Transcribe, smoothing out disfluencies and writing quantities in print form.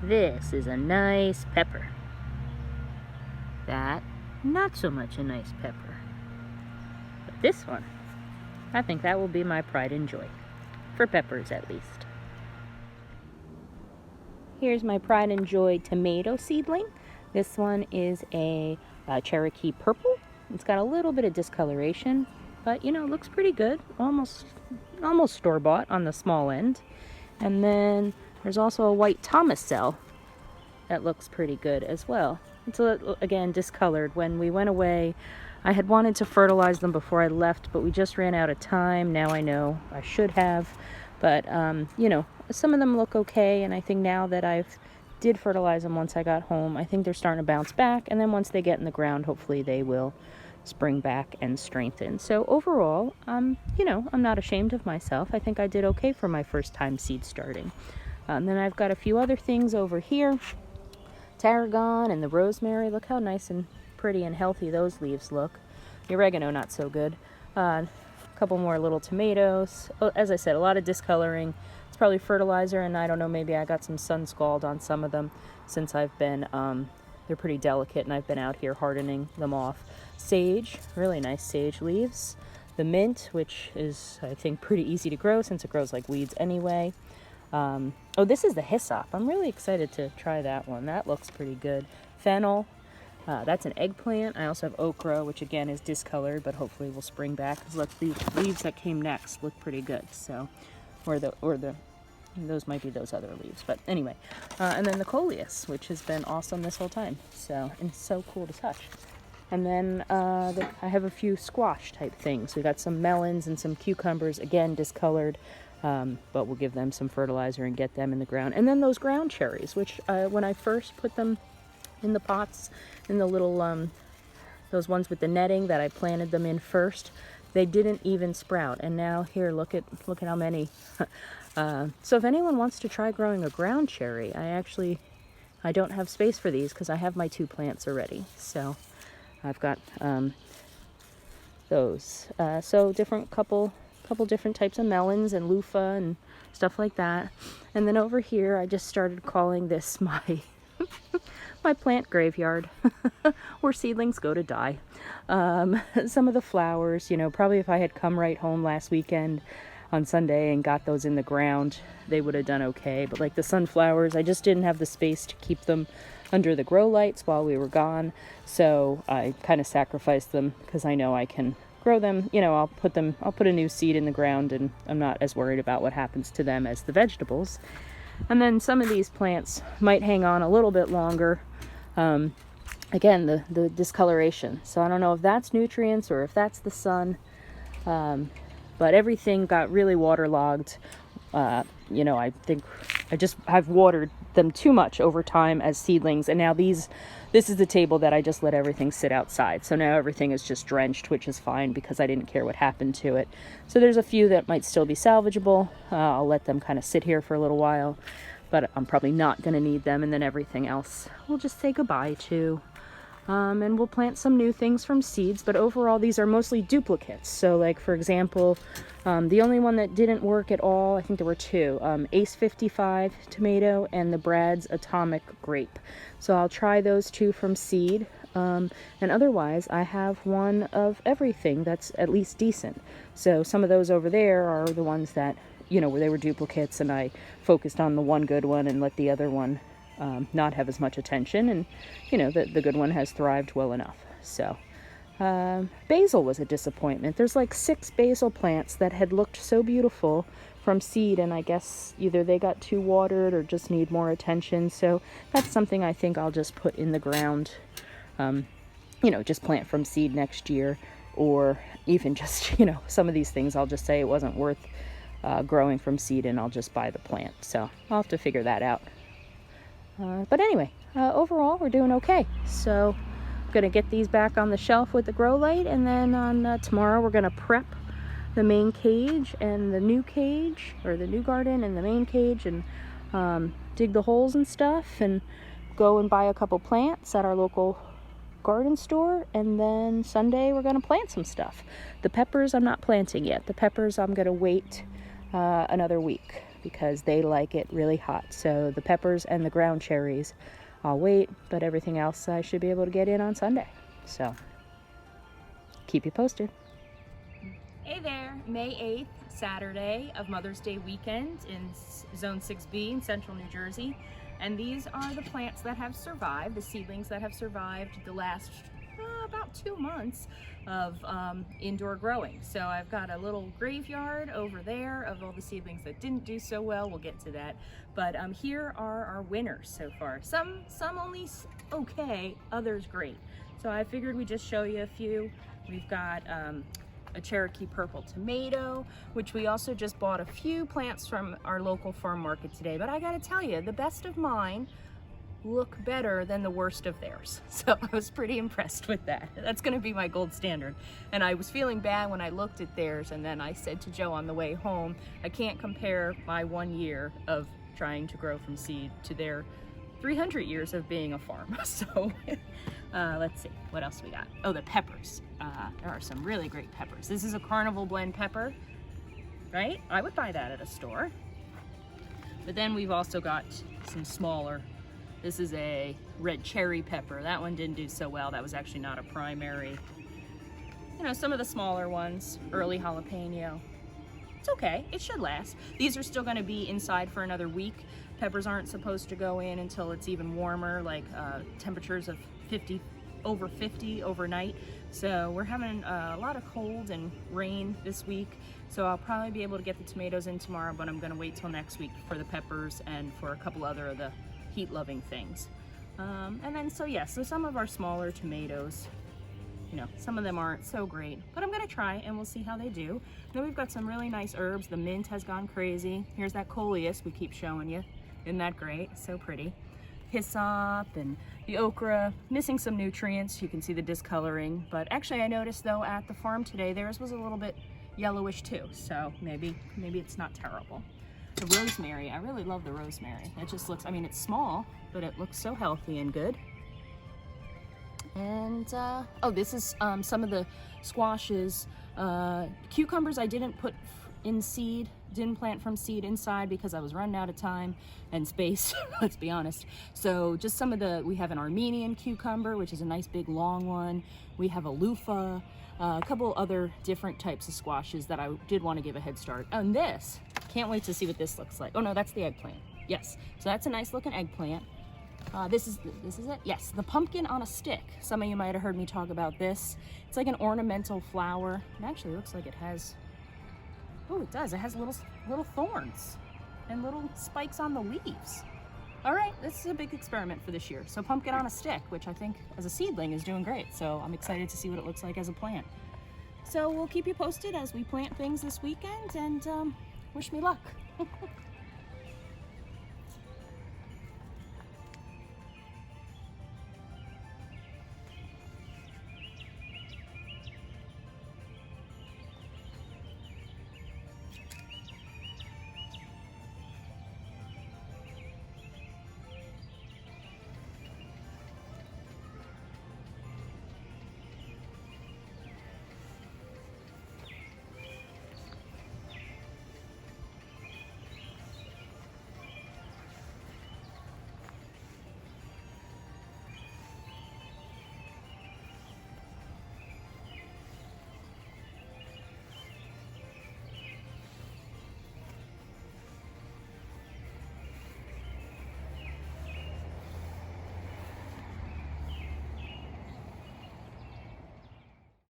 This is a nice pepper. That, not so much a nice pepper. But this one, I think that will be my pride and joy. For peppers, at least. Here's my pride and joy tomato seedling. This one is a Cherokee purple. It's got a little bit of discoloration, but looks pretty good. Almost store-bought on the small end. And then there's also a white Thomascell that looks pretty good as well. It's again discolored. When we went away, I had wanted to fertilize them before I left, but we just ran out of time. Now I know I should have, but some of them look okay, and I think now that I've did fertilize them once I got home, I think they're starting to bounce back, and then once they get in the ground, hopefully they will spring back and strengthen. So overall, I'm not ashamed of myself. I think I did okay for my first time seed starting. And then I've got a few other things over here. Tarragon and the rosemary. Look how nice and pretty and healthy those leaves look. The oregano, not so good. A couple more little tomatoes. Oh, as I said, a lot of discoloring. It's probably fertilizer, and I don't know, maybe I got some sun scald on some of them since I've been, they're pretty delicate and I've been out here hardening them off. Sage, really nice sage leaves. The mint, which is, I think, pretty easy to grow since it grows like weeds anyway. Oh, this is the hyssop. I'm really excited to try that one. That looks pretty good. Fennel. That's an eggplant. I also have okra, which again is discolored, but hopefully will spring back. Because look, the leaves that came next look pretty good. So, those might be those other leaves. But anyway, and then the coleus, which has been awesome this whole time. So, and it's so cool to touch. And then I have a few squash type things. We got some melons and some cucumbers, again discolored. But we'll give them some fertilizer and get them in the ground. And then those ground cherries, which when I first put them in the pots, in the little, those ones with the netting that I planted them in first, they didn't even sprout. And now here, look at how many. So if anyone wants to try growing a ground cherry, I don't have space for these because I have my 2 plants already. So I've got those. So couple different types of melons and loofah and stuff like that. And then over here, I just started calling this my my plant graveyard where seedlings go to die. Some of the flowers, probably if I had come right home last weekend on Sunday and got those in the ground, they would have done okay. But like the sunflowers, I just didn't have the space to keep them under the grow lights while we were gone. So I kind of sacrificed them because I know I can grow them. I'll put a new seed in the ground, and I'm not as worried about what happens to them as the vegetables. And then some of these plants might hang on a little bit longer. Again, the discoloration. So I don't know if that's nutrients or if that's the sun. But everything got really waterlogged. I think I've watered them too much over time as seedlings, and now this is the table that I just let everything sit outside. So now everything is just drenched, which is fine because I didn't care what happened to it. So there's a few that might still be salvageable. I'll let them kind of sit here for a little while, but I'm probably not going to need them. And then everything else we'll just say goodbye to. And we'll plant some new things from seeds, but overall these are mostly duplicates. So like, for example, the only one that didn't work at all, I think there were 2, Ace 55 tomato and the Brad's Atomic grape. So I'll try those 2 from seed. And otherwise I have one of everything that's at least decent. So some of those over there are the ones that, where they were duplicates, and I focused on the one good one and let the other one not have as much attention, and the good one has thrived well enough. So basil was a disappointment. There's like 6 basil plants that had looked so beautiful from seed, and I guess either they got too watered or just need more attention. So that's something I think I'll just put in the ground, just plant from seed next year, or even just some of these things I'll just say it wasn't worth growing from seed and I'll just buy the plant. So I'll have to figure that out. But anyway, overall we're doing okay. So I'm going to get these back on the shelf with the grow light, and then on tomorrow we're going to prep the main cage and the new cage, or the new garden and the main cage, and dig the holes and stuff, and go and buy a couple plants at our local garden store. And then Sunday we're going to plant some stuff. The peppers I'm not planting yet. The peppers I'm going to wait another week, because they like it really hot. So the peppers and the ground cherries, I'll wait, but everything else I should be able to get in on Sunday. So keep you posted. Hey there, May 8th, Saturday of Mother's Day weekend in Zone 6B in Central New Jersey. And these are the plants that have survived, the seedlings that have survived the last about 2 months of indoor growing. So I've got a little graveyard over there of all the seedlings that didn't do so well. We'll get to that. But here are our winners so far. Some only okay, others great. So I figured we'd just show you a few. We've got a Cherokee purple tomato, which we also just bought a few plants from our local farm market today. But I gotta tell you, the best of mine look better than the worst of theirs. So I was pretty impressed with that. That's gonna be my gold standard. And I was feeling bad when I looked at theirs, and then I said to Joe on the way home, I can't compare my 1 year of trying to grow from seed to their 300 years of being a farm. So let's see, what else we got? Oh, the peppers. There are some really great peppers. This is a carnival blend pepper, right? I would buy that at a store. But then we've also got some smaller. This is a red cherry pepper. That one didn't do so well. That was actually not a primary. You know, some of the smaller ones, early jalapeno. It's okay, it should last. These are still gonna be inside for another week. Peppers aren't supposed to go in until it's even warmer, like temperatures of over 50 overnight. So we're having a lot of cold and rain this week. So I'll probably be able to get the tomatoes in tomorrow, but I'm gonna wait till next week for the peppers and for a couple other of the heat-loving things. And then, so some of our smaller tomatoes, you know, some of them aren't so great, but I'm gonna try and we'll see how they do. Then we've got some really nice herbs. The mint has gone crazy. Here's that coleus we keep showing you. Isn't that great? So pretty. Hyssop and the okra, missing some nutrients. You can see the discoloring, but actually I noticed though at the farm today, theirs was a little bit yellowish too. So maybe it's not terrible. The rosemary, I really love the rosemary. It just looks, I mean, it's small, but it looks so healthy and good. And, oh, this is some of the squashes. Cucumbers I didn't put in seed, didn't plant from seed inside because I was running out of time and space, let's be honest. So just some of we have an Armenian cucumber, which is a nice big long one. We have a loofah, a couple other different types of squashes that I did want to give a head start. And this, can't wait to see what this looks like. Oh no, that's the eggplant. Yes, so that's a nice looking eggplant. This is it? Yes, the pumpkin on a stick. Some of you might have heard me talk about this. It's like an ornamental flower. It actually looks like it has, oh, it does. It has little thorns and little spikes on the leaves. All right, this is a big experiment for this year. So pumpkin on a stick, which I think as a seedling is doing great. So I'm excited to see what it looks like as a plant. So we'll keep you posted as we plant things this weekend, and wish me luck.